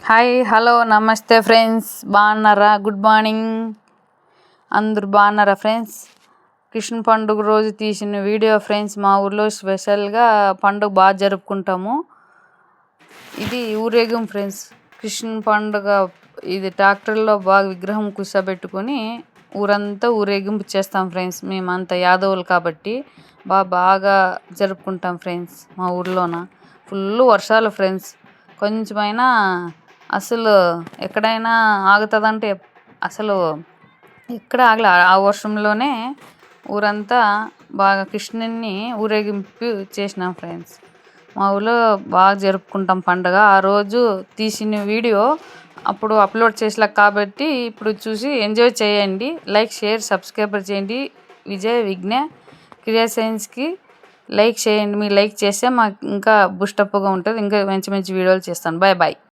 Hi hello నమస్తే friends, బాగున్నారా? Good morning. అందరు బాగున్నారా ఫ్రెండ్స్? కృష్ణ పండుగ రోజు తీసిన వీడియో ఫ్రెండ్స్. మా ఊర్లో స్పెషల్గా పండుగ బాగా జరుపుకుంటాము. ఇది ఊరేగింపు ఫ్రెండ్స్. కృష్ణ పండుగ ఇది ట్రాక్టర్లో బాగా విగ్రహం కూర్చోబెట్టుకొని ఊరంతా ఊరేగింపు చేస్తాం ఫ్రెండ్స్. మేమంతా యాదవులు కాబట్టి బాగా జరుపుకుంటాం ఫ్రెండ్స్. మా ఊర్లోన ఫుల్ వర్షాలు ఫ్రెండ్స్. కొంచెమైనా అసలు ఎక్కడైనా ఆగుతుందంటే అసలు ఎక్కడ ఆగలే. ఆ వర్షంలోనే ఊరంతా బాగా కృష్ణుని ఊరేగింపు చేసినాం ఫ్రెండ్స్. మా ఊళ్ళో బాగా జరుపుకుంటాం పండుగ. ఆ రోజు తీసిన వీడియో అప్పుడు అప్లోడ్ చేసలే కాబట్టి ఇప్పుడు చూసి ఎంజాయ్ చేయండి. లైక్, షేర్, సబ్స్క్రైబ్ చేయండి. విజయ్ విఘ్న క్రియేషన్స్కి లైక్ చేయండి. మీరు లైక్ చేస్తే మాకు ఇంకా బూస్టప్గా ఉంటుంది. ఇంకా మంచి మంచి వీడియోలు చేస్తాను. Bye bye.